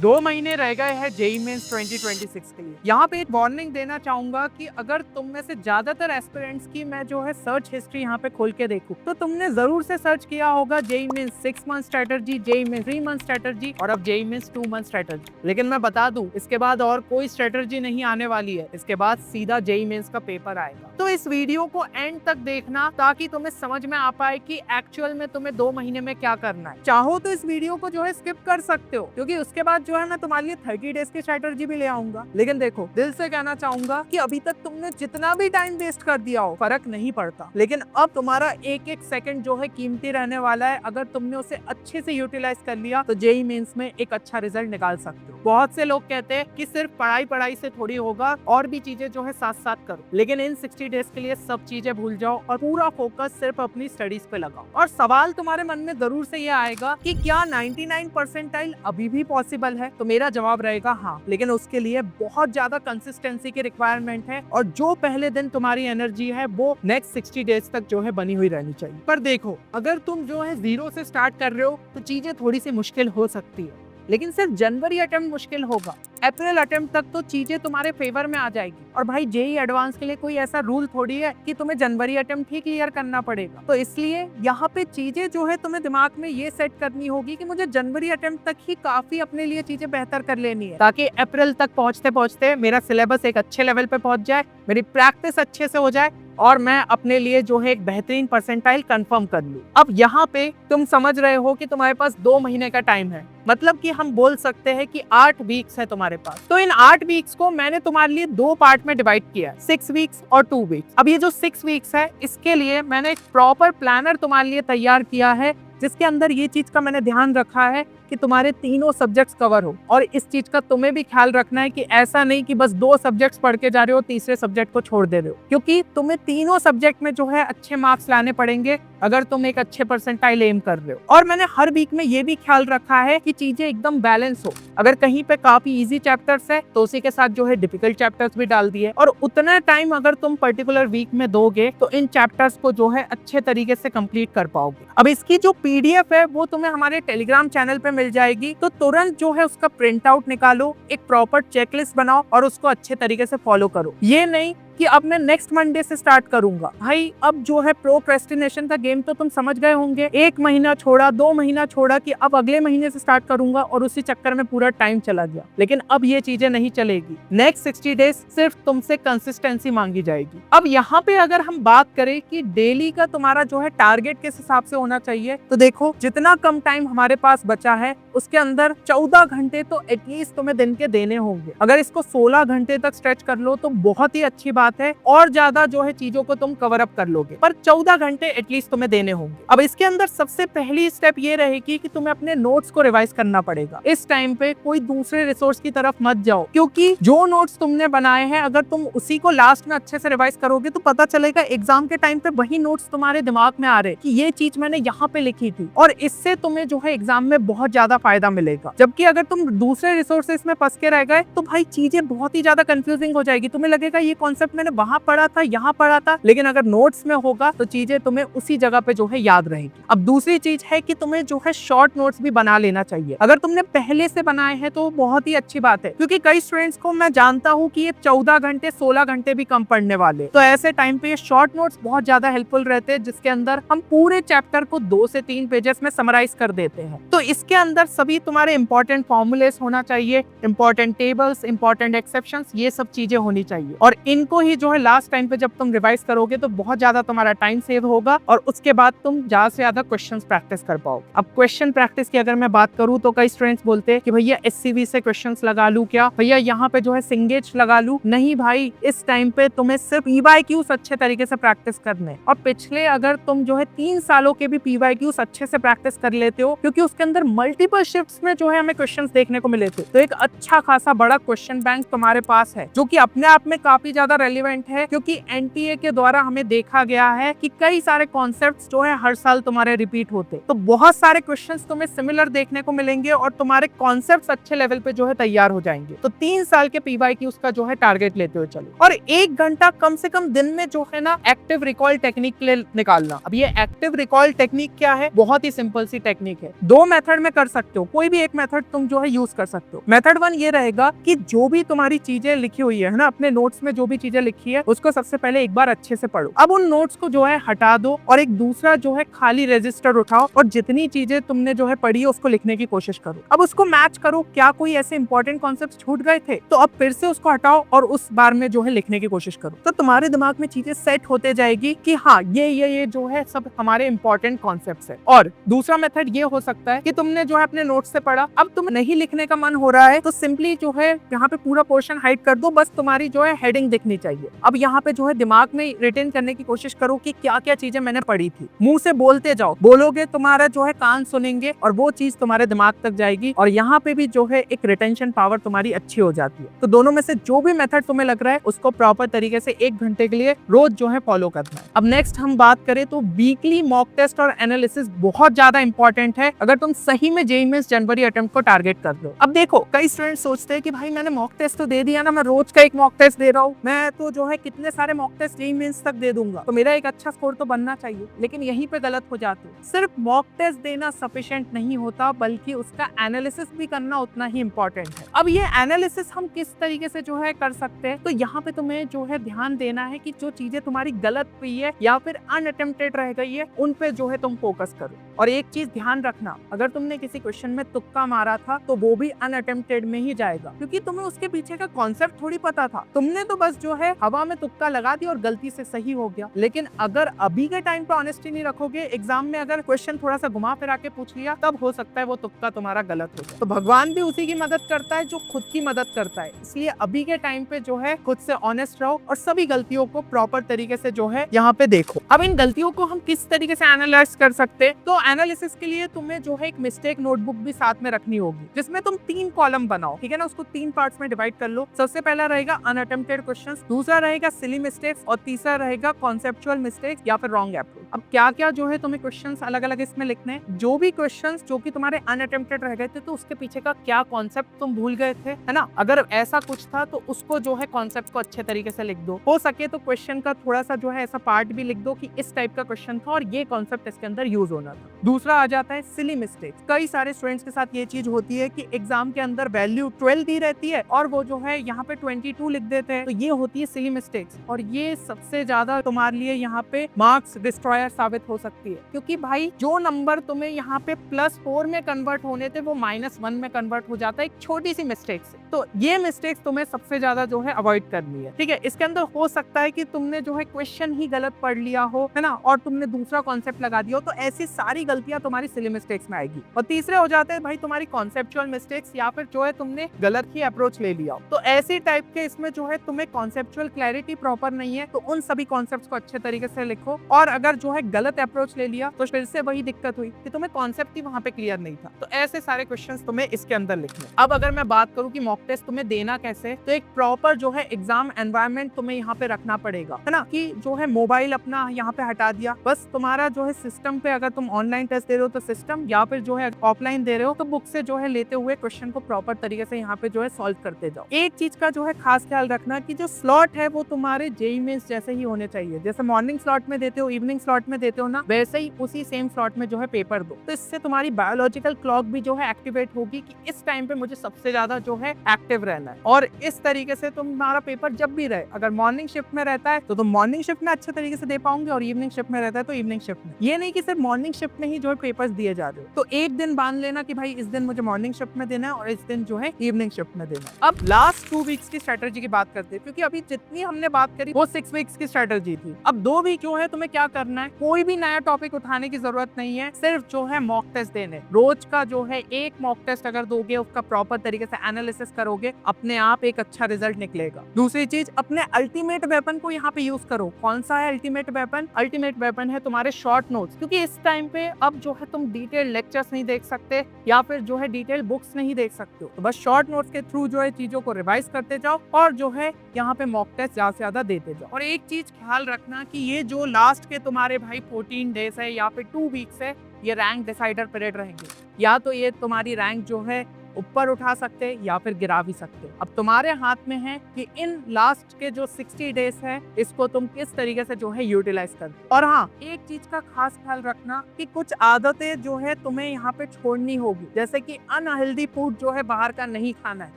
2 महीने रह गए हैं जेईई मेंस 2026 के लिए। यहाँ पे एक वार्निंग देना चाहूंगा कि अगर तुम में से ज्यादातर एस्पिरेंट्स की मैं जो है सर्च हिस्ट्री यहाँ पे खोल के देखूं तो तुमने जरूर से सर्च किया होगा JEE mains 6 month strategy, JEE mains 3 month strategy और अब जेईई मेंस 2 मंथ स्ट्रेटजी। लेकिन मैं बता दूं इसके बाद और कोई स्ट्रेटजी नहीं आने वाली है, इसके बाद सीधा जेईई मेंस का पेपर आएगा। तो इस वीडियो को एंड तक देखना ताकि तुम्हें समझ में आ पाए कि एक्चुअल में तुम्हें 2 महीने में क्या करना है। चाहो तो इस वीडियो को जो है स्किप कर सकते हो, क्योंकि उसके बाद जो है मैं तुम्हारे लिए 30 डेज की स्ट्रेटजी भी ले आऊंगा। लेकिन देखो, दिल से कहना चाहूंगा कि अभी तक तुमने जितना भी टाइम वेस्ट कर दिया हो फर्क नहीं पड़ता, लेकिन अब तुम्हारा एक एक सेकंड जो है कीमती रहने वाला है। अगर तुमने उसे अच्छे से यूटिलाइज कर लिया तो जेईई मेंस में एक अच्छा रिजल्ट निकाल सकते हो। बहुत से लोग कहते हैं कि सिर्फ पढ़ाई से थोड़ी होगा, और भी चीजें जो है साथ साथ करो, लेकिन इन 60 डेज के लिए सब चीजें भूल जाओ और पूरा फोकस सिर्फ अपनी स्टडीज पे लगाओ। और सवाल तुम्हारे मन में जरूर से ये आएगा कि क्या 99 परसेंटाइल अभी भी पॉसिबल है? तो मेरा जवाब रहेगा हाँ, लेकिन उसके लिए बहुत ज्यादा कंसिस्टेंसी की रिक्वायरमेंट है, और जो पहले दिन तुम्हारी एनर्जी है वो नेक्स्ट 60 डेज तक जो है बनी हुई रहनी चाहिए। पर देखो, अगर तुम जो है 0 से स्टार्ट कर रहे हो तो चीजें थोड़ी सी मुश्किल हो सकती है, लेकिन सिर्फ जनवरी अटेम्प्ट मुश्किल होगा, अप्रैल अटेम्प्ट तक तो चीजें तुम्हारे फेवर में आ जाएगी। और भाई जेईई एडवांस के लिए कोई ऐसा रूल थोड़ी है कि तुम्हें जनवरी अटेम्प्ट ही क्लियर करना पड़ेगा। तो इसलिए यहाँ पे चीजें जो है तुम्हें दिमाग में ये सेट करनी होगी कि मुझे जनवरी अटेम्प्ट तक ही काफी अपने लिए चीजें बेहतर कर लेनी है, ताकि अप्रैल तक पहुंचते पहुंचते मेरा सिलेबस एक अच्छे लेवल पे पहुंच जाए, मेरी प्रैक्टिस अच्छे से हो जाए और मैं अपने लिए जो है एक बेहतरीन परसेंटाइल कंफर्म कर लूं। अब यहाँ पे तुम समझ रहे हो कि तुम्हारे पास 2 महीने का टाइम है, मतलब कि हम बोल सकते हैं कि 8 वीक्स है तुम्हारे पास। तो इन 8 वीक्स को मैंने तुम्हारे लिए 2 पार्ट में डिवाइड किया है, 6 वीक्स और 2 वीक्स। अब ये जो 6 वीक्स है इसके लिए मैंने एक प्रॉपर प्लानर तुम्हारे लिए तैयार किया है, जिसके अंदर ये चीज का मैंने ध्यान रखा है कि तुम्हारे तीनों सब्जेक्ट्स कवर हो। और इस चीज का तुम्हें भी ख्याल रखना है कि ऐसा नहीं कि बस 2 सब्जेक्ट्स पढ़ के जा रहे हो, तीसरे सब्जेक्ट को छोड़ दे रहे हो, क्योंकि तुम्हें तीनों सब्जेक्ट में जो है अच्छे मार्क्स लाने पड़ेंगे अगर तुम एक अच्छे परसेंटाइल एम कर रहे हो। और मैंने हर वीक में ये भी ख्याल रखा है कि चीजें एकदम बैलेंस हो। अगर कहीं पे काफी इजी चैप्टर्स है तो उसी के साथ जो है डिफिकल्ट चैप्टर्स भी डाल दिए, और उतना टाइम अगर तुम पर्टिकुलर वीक में दोगे तो इन चैप्टर्स को जो है अच्छे तरीके से कंप्लीट कर पाओगे। अब इसकी जो पीडीएफ है वो तुम्हें हमारे टेलीग्राम चैनल पे मिल जाएगी, तो तुरंत जो है उसका प्रिंट आउट निकालो, एक प्रॉपर चेकलिस्ट बनाओ और उसको अच्छे तरीके से फॉलो करो। ये नहीं कि अब मैं नेक्स्ट मंडे से स्टार्ट करूंगा। भाई अब जो है प्रोक्रेस्टिनेशन का गेम तो तुम समझ गए होंगे, 1 महीना छोड़ा, 2 महीना छोड़ा कि अब अगले महीने से स्टार्ट करूंगा, और उसी चक्कर में पूरा टाइम चला गया। लेकिन अब ये चीजें नहीं चलेगी। नेक्स्ट 60 डेज सिर्फ तुमसे कंसिस्टेंसी मांगी जाएगी। अब यहाँ पे अगर हम बात करें कि डेली का तुम्हारा जो है टारगेट किस हिसाब से होना चाहिए, तो देखो जितना कम टाइम हमारे पास बचा है उसके अंदर 14 घंटे तो एटलीस्ट तुम्हें दिन के देने होंगे। अगर इसको 16 घंटे तक स्ट्रेच कर लो तो बहुत ही अच्छी बात है, और ज्यादा जो है चीजों को तुम कवर अप कर लोगे, पर 14 घंटे एटलीस्ट तुम्हें देने होंगे। अब इसके अंदर सबसे पहली स्टेप ये रहेगी कि तुम्हें अपने नोट्स को रिवाइज करना पड़ेगा। इस टाइम पे कोई दूसरे रिसोर्स की तरफ मत जाओ, क्योंकि जो नोट्स तुमने बनाए हैं अगर तुम उसी को लास्ट में अच्छे से रिवाइज करोगे तो पता चलेगा एग्जाम के टाइम पे वही नोट्स तुम्हारे दिमाग में आ रहे कि ये चीज मैंने यहाँ पे लिखी थी, और इससे तुम्हें जो है एग्जाम में बहुत ज्यादा फायदा मिलेगा। जबकि अगर तुम दूसरे रिसोर्सेस में फंस के रह गए तो भाई चीजें बहुत ही ज्यादा कंफ्यूजिंग हो जाएगी। तुम्हें लगेगा ये कॉन्सेप्ट मैंने वहां पढ़ा था, यहाँ पढ़ा था, लेकिन अगर नोट्स में होगा तो चीजें तुम्हें उसी जगह पे जो है याद रहेगी। अब दूसरी चीज है कि तुम्हें जो है शॉर्ट नोट्स भी बना लेना चाहिए। अगर तुमने पहले से बनाए हैं तो बहुत ही अच्छी बात है, क्योंकि कई स्टूडेंट्स को मैं जानता हूँ कि ये 14 घंटे 16 घंटे भी कम पढ़ने वाले, तो ऐसे टाइम पे ये शॉर्ट नोट्स बहुत ज्यादा हेल्पफुल रहते हैं, जिसके अंदर हम पूरे चैप्टर को 2 से 3 पेजेस में समराइज कर देते हैं। तो इसके अंदर सभी तुम्हारे इंपॉर्टेंट फॉर्मूलेस होना चाहिए, इंपॉर्टेंट टेबल्स, इंपॉर्टेंट एक्सेप्शंस, ये सब चीजें होनी चाहिए। और इनको ही जो है लास्ट टाइम पे जब तुम रिवाइज करोगे तो बहुत ज्यादा तुम्हारा टाइम सेव होगा, और उसके बाद तुम ज्यादा से ज्यादा क्वेश्चंस प्रैक्टिस कर पाओगे। अब क्वेश्चन प्रैक्टिस की अगर मैं बात करूं तो कई स्टूडेंट्स बोलते हैं कि भैया एससीवी से क्वेश्चंस लगा लूं क्या, भैया यहाँ पे जो है सिंगेज लगा लूं। नहीं भाई, इस टाइम पे तुम्हें सिर्फ पीवाईक्यूज अच्छे तरीके से प्रैक्टिस करने, और पिछले अगर तुम जो है 3 सालों के भी पीवाईक्यूज अच्छे से प्रैक्टिस कर लेते हो, क्योंकि उसके अंदर मल्टीपल शिफ्ट्स में जो है हमें क्वेश्चंस देखने को मिले थे, तो एक अच्छा खासा बड़ा क्वेश्चन बैंक तुम्हारे पास है, जो कि अपने आप में काफी ज्यादा रेलिवेंट है, क्योंकि एनटीए के द्वारा हमें देखा गया है कि कई सारे कॉन्सेप्ट्स जो है हर साल तुम्हारे रिपीट होते, तो बहुत सारे क्वेश्चंस तुम्हें सिमिलर देखने को मिलेंगे और तुम्हारे कॉन्सेप्ट्स अच्छे लेवल पे जो है तैयार हो जाएंगे। तो 3 साल के पीवाईक्यू उसका जो है टारगेट लेते हुए चलो, और 1 घंटा कम से कम दिन में जो है ना एक्टिव रिकॉल टेक्निक के लिए निकालना। अब ये एक्टिव रिकॉल टेक्निक क्या है? बहुत ही सिंपल सी टेक्निक है, 2 मेथड में कर सकते हो, कोई भी एक मेथड तुम जो है यूज कर सकते हो। मेथड 1 ये रहेगा कि जो भी तुम्हारी चीजें लिखी हुई है ना, अपने नोट्स में जो भी चीजें लिखी है उसको सबसे पहले एक बार अच्छे से पढ़ो। अब उन नोट्स को जो है हटा दो और एक दूसरा जो है खाली रजिस्टर उठाओ और जितनी चीजें तुमने जो है पढ़ी है उसको लिखने की कोशिश करो। अब उसको मैच करो, क्या कोई ऐसे इंपॉर्टेंट कॉन्सेप्ट छूट गए थे, तो अब फिर से उसको हटाओ और उस बार में जो है लिखने की कोशिश करो। तो तुम्हारे दिमाग में चीजें सेट होते जाएगी कि हाँ ये जो है सब हमारे इंपॉर्टेंट कॉन्सेप्ट्स है। और दूसरा मेथड ये हो सकता है कि तुमने जो है अपने नोट्स से पढ़ा, अब तुम नहीं लिखने का मन हो रहा है, तो सिंपली जो है यहाँ पे पूरा पोर्शन हाइड कर दो, बस तुम्हारी जो है हेडिंग दिखनी चाहिए। अब यहाँ पे जो है दिमाग में रिटेन करने की कोशिश करो कि क्या क्या चीजें मैंने पढ़ी थी, मुंह से बोलते जाओ, बोलोगे तुम्हारा जो है कान सुनेंगे और वो चीज तुम्हारे दिमाग तक जाएगी और यहाँ पे भी जो है एक रिटेंशन पावर तुम्हारी अच्छी हो जाती है। तो दोनों में से जो भी मेथड तुम्हें लग रहा है उसको प्रॉपर तरीके से 1 घंटे के लिए रोज जो है फॉलो करना है। अब नेक्स्ट हम बात करें तो वीकली मॉक टेस्ट और एनालिसिस बहुत ज्यादा इंपॉर्टेंट है अगर तुम सही में जेईई मेंस जनवरी अटेम्प्ट को टारगेट कर रहे हो। अब देखो कई स्टूडेंट सोचते हैं कि भाई मैंने मॉक टेस्ट तो दे दिया ना, मैं रोज का एक मॉक टेस्ट दे रहा हूँ, मैं तो जो है कितने सारे मॉक टेस्ट जेईई मेंस तक दे दूंगा, तो मेरा एक अच्छा स्कोर तो बनना चाहिए। लेकिन यहीं पे गलत हो जाते हो, सिर्फ मॉक टेस्ट देना सफिशिएंट नहीं होता, बल्कि उसका एनालिसिस भी करना उतना ही इंपॉर्टेंट है। अब ये एनालिसिस हम किस तरीके से जो है कर सकते हैं, तो यहाँ पे तुम्हें जो है ध्यान देना है कि जो चीजें तुम्हारी गलत हुई है या फिर अनअटेम्प्टेड रह गई है उन पे जो है तुम फोकस करो। और एक चीज ध्यान रखना, अगर तुमने किसी क्वेश्चन में तुक्का मारा था तो वो भी अनअटेम्प्टेड में ही जाएगा, क्योंकि तुम्हें उसके पीछे का कॉन्सेप्ट थोड़ी पता था, तुमने तो बस जो है हवा में तुक्का लगा दिया और गलती से सही हो गया। लेकिन अगर अभी के टाइम पे ऑनेस्टी नहीं रखोगे, एग्जाम में अगर क्वेश्चन थोड़ा सा घुमा फिरा के पूछ लिया, तब हो सकता है वो तुक्का तुम्हारा गलत हो जाए। तो भगवान भी उसी की मदद करता है जो खुद की मदद करता है, इसलिए अभी के टाइम पे जो है खुद से ऑनेस्ट रहो और सभी गलतियों को प्रॉपर तरीके से जो है यहाँ पे देखो। अब इन गलतियों को हम किस तरीके से एनालाइज कर सकते हैं, तो एनालिसिस के लिए तुम्हें जो है एक मिस्टेक नोटबुक भी साथ में रखनी होगी, जिसमें तुम 3 कॉलम बनाओ, ठीक है ना, उसको 3 पार्ट्स में डिवाइड कर लो। सबसे पहला रहेगा अनअटेम्प्टेड क्वेश्चंस, दूसरा रहेगा सिली मिस्टेक्स और तीसरा रहेगा कॉन्सेप्चुअल मिस्टेक्स या फिर रॉन्ग अप्रोच। अब क्या क्या जो है तुम्हें क्वेश्चंस अलग अलग इसमें लिखने हैं, जो भी क्वेश्चंस जो कि तुम्हारे अनअटेम्प्टेड रह गए थे तो उसके पीछे का क्या कॉन्सेप्ट तुम भूल गए थे, है ना, अगर ऐसा कुछ था तो उसको जो है कॉन्सेप्ट को अच्छे तरीके से लिख दो। हो सके तो क्वेश्चन का थोड़ा सा जो है ऐसा पार्ट भी लिख दो कि इस टाइप का क्वेश्चन था और ये कॉन्सेप्ट इसके अंदर यूज होना था। दूसरा आ जाता है सिली मिस्टेक्स। कई सारे स्टूडेंट्स के साथ ये चीज होती है कि एग्जाम के अंदर वैल्यू 12 दी रहती है और वो जो है यहाँ पे 22 लिख देते हैं, तो ये होती है सिली मिस्टेक्स और ये सबसे ज्यादा तुम्हारे लिए यहाँ पे मार्क्स डिस्ट्रॉयर साबित हो सकती है, क्योंकि भाई जो नंबर तुम्हें यहाँ पे +4 में कन्वर्ट होने थे वो -1 में कन्वर्ट हो जाता है एक छोटी सी मिस्टेक से। तो ये मिस्टेक्स तुम्हें सबसे ज्यादा जो है अवॉइड करनी है, ठीक है। इसके अंदर हो सकता है कि तुमने जो है क्वेश्चन ही गलत पढ़ लिया हो, है ना, और तुमने दूसरा कॉन्सेप्ट लगा दिया हो, तो ऐसी सारी गलतियां तुम्हारी सिली मिस्टेक्स में आएगी। और तीसरे हो जाते हैं भाई तुम्हारी कॉन्सेप्चुअल मिस्टेक्स या फिर जो है तुमने गलत ही अप्रोच ले लिया हो। तो ऐसी टाइप के इसमें जो है तुम्हें कॉन्सेप्चुअल क्लैरिटी प्रॉपर नहीं है, तो उन सभी कॉन्सेप्ट्स को अच्छे तरीके से लिखो। और अगर जो है गलत अप्रोच ले लिया तो फिर से वही दिक्कत हुई कि तुम्हें कॉन्सेप्ट ही वहां पे क्लियर नहीं था। तो ऐसे सारे क्वेश्चंस तुम्हें इसके अंदर लिखने। अब अगर मैं बात करूं कि मॉक टेस्ट तुम्हें देना कैसे, तो एक प्रॉपर जो है एग्जाम एनवायरनमेंट तुम्हें यहाँ पे रखना पड़ेगा, है ना, कि जो है मोबाइल अपना यहाँ पे हटा दिया, बस तुम्हारा जो है सिस्टम पे, अगर तुम ऑनलाइन टेस्ट दे रहे हो तो सिस्टम, या फिर जो है ऑफलाइन दे रहे हो तो बुक से जो है लेते हुए क्वेश्चन को प्रॉपर तरीके से यहाँ पे जो है सॉल्व करते जाओ। एक चीज का जो है खास ख्याल रखना कि जो स्लॉट है वो तुम्हारे जेईई मेंस जैसे ही होने चाहिए, जैसे मॉर्निंग स्लॉट में देते हो, इवनिंग स्लॉट में देते हो ना, वैसे ही उसी सेम स्लॉट में जो है पेपर दो। तो इससे तुम्हारी बायोलॉजिकल क्लॉक भी जो है एक्टिवेट होगी कि इस टाइम पे मुझे सबसे ज्यादा जो है एक्टिव रहना है, और इस तरीके से तुम्हारा पेपर जब भी रहे, अगर मॉर्निंग शिफ्ट में रहता है तो तुम मॉर्निंग शिफ्ट में अच्छे तरीके से दे पाओगे, और इवनिंग शिफ्ट में रहता है तो इवनिंग शिफ्ट में। ये नहीं कि सिर्फ मॉर्निंग शिफ्ट में ही जो है पेपर्स दिए जा रहे हो, तो एक दिन बांध लेना कि भाई इस दिन मुझे मॉर्निंग शिफ्ट में देना है और इस दिन जो है इवनिंग शिफ्ट में देना है। अब लास्ट 2 वीक्स की स्ट्रेटेजी की बात करते हैं, क्योंकि अभी जितनी हमने बात करी वो 6 वीक्स की स्ट्रेटेजी थी। अब 2 वीक जो है तुम्हें क्या करना है, कोई भी नया टॉपिक उठाने की जरूरत नहीं है, सिर्फ जो है मॉक टेस्ट देने। रोज का जो है एक मॉक टेस्ट अगर दोगे, उसका प्रॉपर तरीके से एनालिसिस करोगे, अपने आप एक अच्छा रिजल्ट निकलेगा। दूसरी चीज, अपने अल्टीमेट वेपन को यहाँ पे यूज करो। कौन सा है अल्टीमेट वेपन? अल्टीमेट वेपन है तुम्हारे शॉर्ट नोट्स, क्योंकि इस टाइम पे अब जो है तुम डिटेल लेक्चर्स नहीं देख सकते या फिर जो है डिटेल बुक्स नहीं देख सकते हो, तो बस शॉर्ट नोट्स के थ्रू जो है चीजों को रिवाइज करते जाओ और जो है यहाँ पे मॉक टेस्ट ज्यादा से ज्यादा देते जाओ। और एक चीज ख्याल रखना कि ये जो लास्ट के तुम्हारे भाई 14 डेज है या फिर 2 वीक्स है, ये रैंक डिसाइडर पीरियड रहेंगे। या तो ये तुम्हारी रैंक जो है ऊपर उठा सकते या फिर गिरा भी सकते। अब तुम्हारे हाथ में है कि इन लास्ट के जो 60 डेज है, इसको तुम किस तरीके से जो है यूटिलाइज कर। और हाँ, एक चीज का खास ख्याल रखना कि कुछ आदतें जो है तुम्हें यहाँ पे छोड़नी होगी, जैसे कि अनहेल्दी फूड जो है बाहर का नहीं खाना है,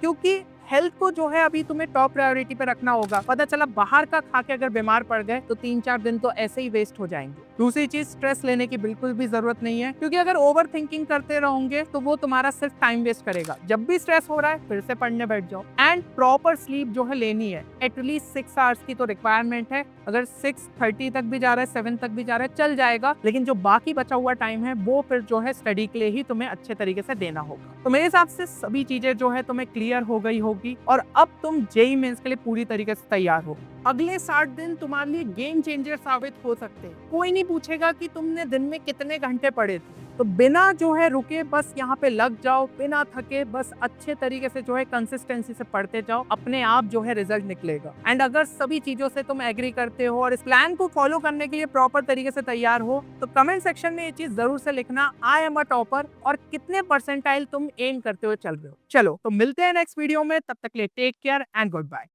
क्योंकि हेल्थ को जो है अभी तुम्हें टॉप प्रायोरिटी पे रखना होगा। पता चला बाहर का खा के अगर बीमार पड़ गए तो 3-4 दिन तो ऐसे ही वेस्ट हो जाएंगे। दूसरी चीज, स्ट्रेस लेने की बिल्कुल भी जरूरत नहीं है, क्योंकि अगर ओवर थिंकिंग करते रहोगे तो वो तुम्हारा सिर्फ टाइम वेस्ट करेगा। जब भी स्ट्रेस हो रहा है फिर से पढ़ने बैठ जाओ। एंड प्रॉपर स्लीप जो है लेनी है, एटलीस्ट 6 आवर्स की तो रिक्वायरमेंट है। अगर 6:30 तक भी जा रहा है, 7 तक भी जा रहा है, चल जाएगा, लेकिन जो बाकी बचा हुआ टाइम है वो फिर जो है स्टडी के लिए ही तुम्हें अच्छे तरीके से देना होगा। तो मेरे हिसाब से सभी चीजें जो है तुम्हें क्लियर हो गई होगी और अब तुम जेईई मेंस के लिए पूरी तरीके से तैयार हो। अगले 60 दिन तुम्हारे लिए गेम चेंजर साबित हो सकते हैं। कोई नहीं पूछेगा कि तुमने दिन में कितने घंटे पढ़े थे, तो बिना जो है रुके बस यहाँ पे लग जाओ, बिना थके बस अच्छे तरीके से जो है कंसिस्टेंसी से पढ़ते जाओ, अपने आप जो है रिजल्ट निकलेगा। एंड अगर सभी चीजों से तुम एग्री करते हो और इस प्लान को फॉलो करने के लिए प्रॉपर तरीके से तैयार हो, तो कमेंट सेक्शन में ये चीज जरूर से लिखना, आई एम अ टॉपर, और कितने परसेंटाइल तुम एम करते हुए चल रहे हो। चलो तो मिलते हैं नेक्स्ट वीडियो में, तब तक के लिए take care and good bye.